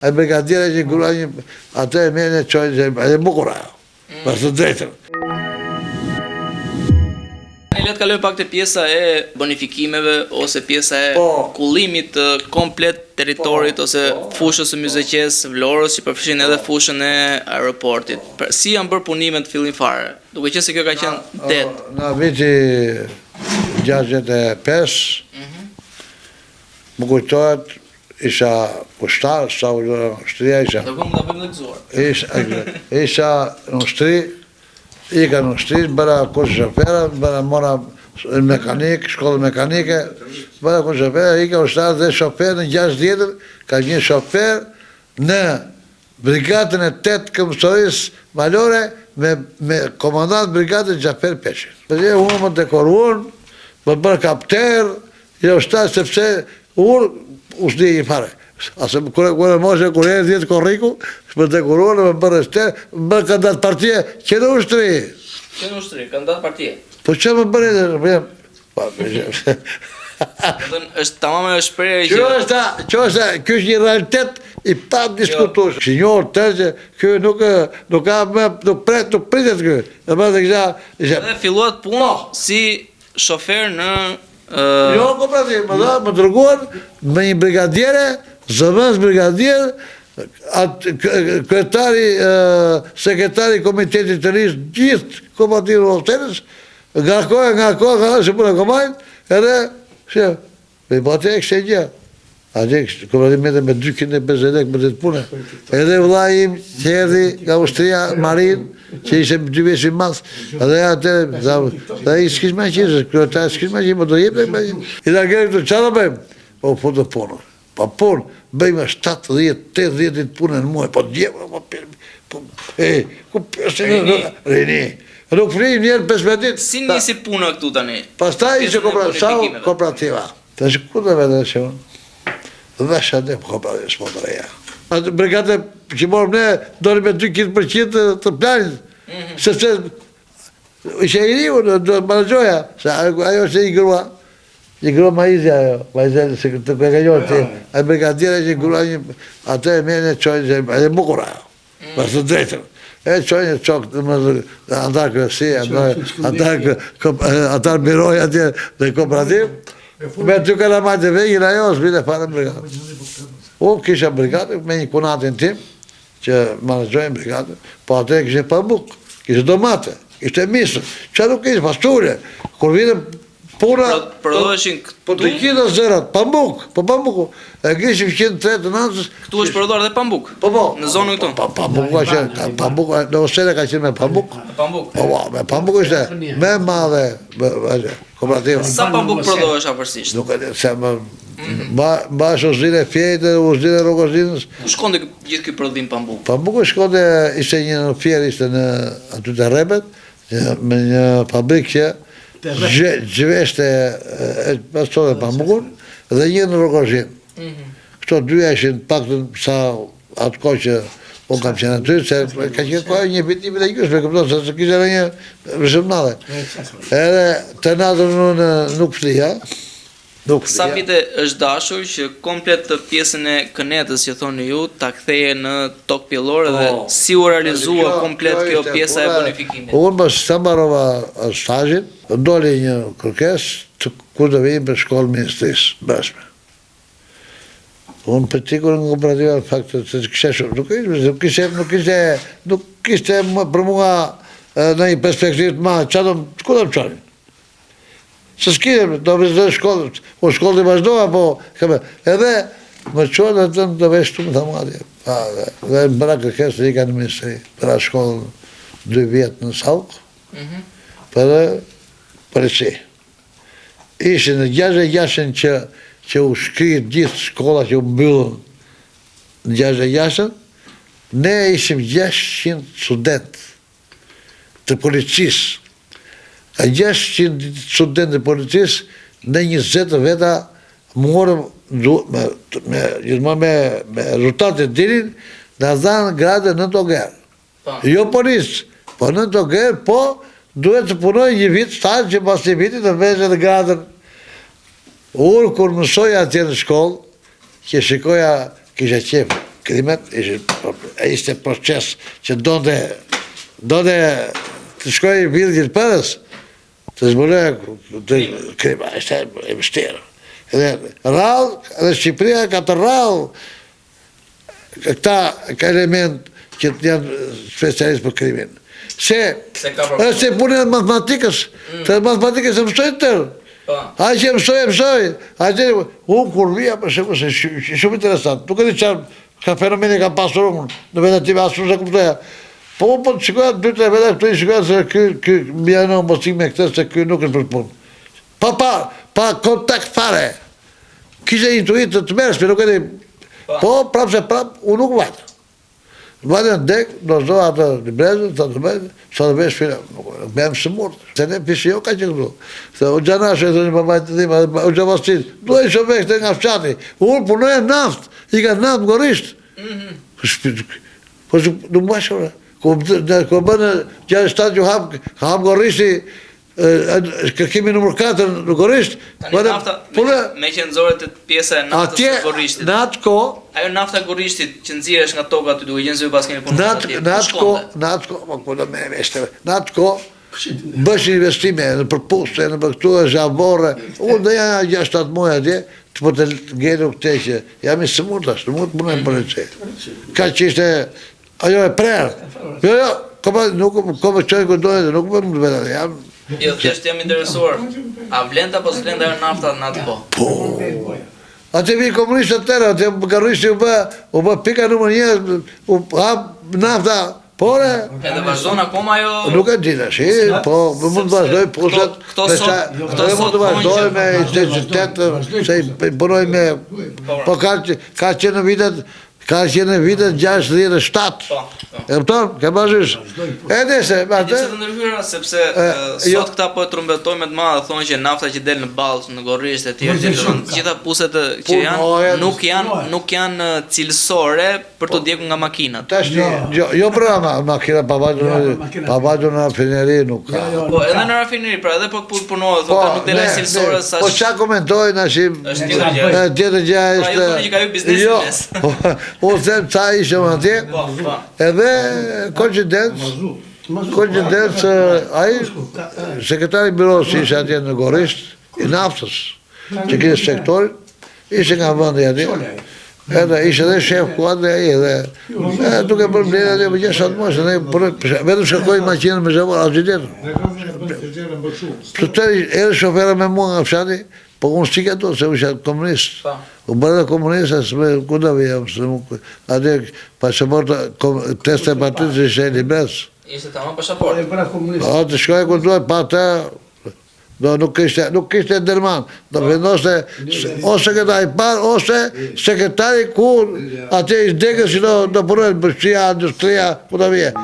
Ai brigadieri që nguroi atë e merrën e çojnë e bukura. Pas të drejtën. Le të kalojmë pak te pjesa e bonifikimeve ose pjesa e kullimit të komplet territorit ose fushës së Myzeqes Vlorës, që përfshin edhe fushën e aeroportit. Si janë bërë punimet fillim fare? Duke qenë se kjo ka qenë det. Në viti 65, më kujtohet, isha kushtar, sa ushtria isha. Do këmë da bëjmë dhe gëzuar. Isha në ushtri, ika në ushtri, bëra kurse shofera, bëra mora mekanik, shkollë mekanike, bëra kurse shofera, ika ushtar dhe shofer në 6 vjetër, ka një shofer në brigatën e 8 këmbësorisë malore me komandant brigatën Gjafer Peqin. Përgjë unë më dekoruan, më bërë kapter, i ushtar sepse unë ushtri i fare. Asë kërë moshe kërë e 10 korriku, më dekoruan, më bërë ester, më bërë kandidat partije, që në ushtri. Që në ushtri, kandidat partije? Po që më bërë e është tamam e shprehje që... Kjo është një realitet i pa diskutuar. Që njohër tërë që kjo nuk pritet kjo. Dhe filluat punë si shofer në... Jo, kooperativ, më dërguan me një brigadiere, zëvës brigadier, kryetari, sekretari komitetit të rinjës, gjithë kooperativë në Oltenës, nga kohë, se punë e komajnë, edhe, me i bate e kështë e gjë. A gjë, kooperativ me 250 më të punë. Edhe vëlla im, që erdi nga ushtria Marin, që ishe 2 vjeç i mas, edhe atë, dhe i s'kish me qizë, kryetari s'kish me qizë, më do jep e me qizë. I da gjerë këtë, qa da bëjmë? Po, po të punë. Pa punë, bëjmë 70-80 ditë punë në muaj, po djemë, po, ku përse në rini. Nuk frim njerë 15 ditë. Si nisi puna këtu tani? Pastaj ishe kooperativa. Të që ku të vete që unë? Dhe shënde për kooperativë, s'po të reja. Brigate që morëm ne, dori me 2% të planit, sepse ishe i riu, do manajoja, se ajo është i grua maizja ajo, maizja të kërkanjohë, a brigadiere që i grua atë e merrën e çojnë e bukura, pas të drejtën. E çojnë e çokë, antar kryesi, antar biroj atje dhe kooperativ, me 2 kalamajt e vegin ajo, s'bite fare brigatë. Unë kisha brigatë me një kunatin tim, që managjojnë brigatë, po atë kishe pambuk, kishe domate, kishe misë, që nuk kishe pasture, kur vidëm puna, po të kilo zërat, pambuk, po pambuku, e kishim 103 të nëndës. Këtu është përdor dhe pambuk? Po, në zonën këtu? Pambuk ka qenë, pambuk, në osere ka qenë me pambuk. Pambuk? Po, me pambuk ishte, me madhe, kooperativa. Sa pambuk përdor është apërsisht? Nuk e se më... Bash uzdinë e fjejtë, uzdinë e Rogozinës. Ku shkonde gjithë këj prodhim pambuk? Pambuku shkonde, ishte një në fjerë, ishte në aty të Rebet, me një fabrikë që gjveshte e pasore pambukun, dhe një në Rogozinë. Këto dyja ishin pak të sa atë kohë që unë kam qenë aty, se ka qenë kohë një vitimit e gjusme, këpëton, se kishtë edhe një rëshëmnale. Edhe të natën nuk flija. Sa vite është dashur që komplet të pjesën e Kënetës që thoni ju ta ktheje në tokë pjellore dhe si u realizua komplet kjo pjesa e bonifikimit? Unë më sa mbarova stazhin, doli një kërkesë kur do vijim për shkollë ministrisë brendshme. Unë për tikur në kooperativa në fakt se kishe shumë, nuk kishte për mua në një perspektivë të madhe, ku do më qanin? Se s'kire, do vizë shkollë, po shkollë të vazhdojnë, po edhe më qonë atë në të veshtu më thamë atje. Dhe më bëra kërkesë të ika në ministri, bëra shkollë 2 vjetë në Sauk, për e si. Ishin në 66 që u shkrit gjithë shkolla që u mbyllën në 66, ne ishim 600 student të policisë. Ka 600 studentë të policisë, në 20 veta morëm me rezultatet dinin, në dhanë grade në togerë. Jo policë, po në togerë, po duhet të punoj një vit staj që pas një vitit të veze dhe gradën. Unë kur mësoj atje në shkollë, që shikoja kisha qefë. krimet, ishte proces që donte të shkojë i villë përës, të zbulojë të krima, ishte e vështirë. Edhe rallë, edhe Shqipëria ka të rallë këta element që janë specialistë për krimin. Se punë e matematikës, të matematikës e mësojnë tërë. A që mësoj. Unë kur vija, për shumë, se shumë interesant. Nuk e di që fenomeni ka pasur unë, në vetë ative asur se kuptoja. Po të shikoja 2-3 vete, këtu i shikoja se këj mbjano mësime e këtë, se këj nuk është për punë. Pa kontakt fare. Kishe intuitë të mërës, për nuk e di. Po, prapë se prapë, unë nuk vajtë. Vajtë në dek, do zoha atë në brezën, të bëjtë, sa të bëjtë shpira, nuk me më së murë. Se ne pisi jo ka që këtu. Se u gjanashe e të një përbajtë të dhima, u gjavastit, duhe i shumë ekte nga fqati. Unë punoj e naft, i ka naft gorisht. Po që nuk më shore. Ko bënë gjarë shtatë që hapë gorishti, kërkimi nëmër 4 në gorisht. Me që nëzore të pjesa e naftës të gorishtit. Në atë ko, ajo nafta gorishtit që nëziresh nga toka të duke gjenzëve pas kemi punë atje. Në atë ko, bësh investime në përpuste, në për këtu e zhavore, unë dhe janë 6-7 muaj atje, të për të ngelu këte që jam i së mund ashtë, mund të punojnë për e që. Ka që ishte, ajo e prerë. Jo, kome qënë këndojnë, nuk më të vetë, jam... Jo, thjesht jam interesuar, a vlenda po s'vlenda ajo nafta në atë ko? Po... Ate vi komunistët tërë, ate garristi u bë pika nëmër 1, u hapë nafta, pore... Edhe vazhdojnë akoma jo... Nuk e dina, shi, po, mund të vazhdoj pusët... Këto mund të vazhdoj me intensitet, se i punoj me... Po ka qenë vitet... Ka qenë vitet 67. E pëton, ke bazhysh. E nese, bate... E të ndërhyra, sepse sot këta po e trumbetojnë me të madhe, thonë që nafta që del në balë, në gorisht e tjerë, gjitha puset që janë, nuk janë cilësore për të djeku nga makinat. Tashti, jo pra makina, pa vajdu në rafineri nuk ka. Po, edhe në rafineri, pra edhe po punohet, thonë nuk delaj cilësore sa... Po qa komentojnë, ashim... Tjetër gjaj është... Unë them ca ishëm atje, edhe koincidens, aji sekretari biros që ishe atje në Gorisht, i naftës, që kështë sektorin, ishe nga vëndi atje, edhe ishe dhe shef kuadre aji, edhe duke për mbledhe atje për 6 muaj, vetëm shkakoj makinën me zhavor, asë gjithetër. Të tëri, edhe shofera me mua nga fshati, po unë s'tika do, se u ishe komunist. U bërë dhe komunist, ku da vijam, atje pasaporta, teste partitës ishe e libres. Ishte tamam pasaport? A, të shkoj ku duhet, pa ta, nuk kishte ndërman, do vendoste o sekretari par, ose sekretari ku atje i degës, do punojnë bëshqia, industria, ku da vije.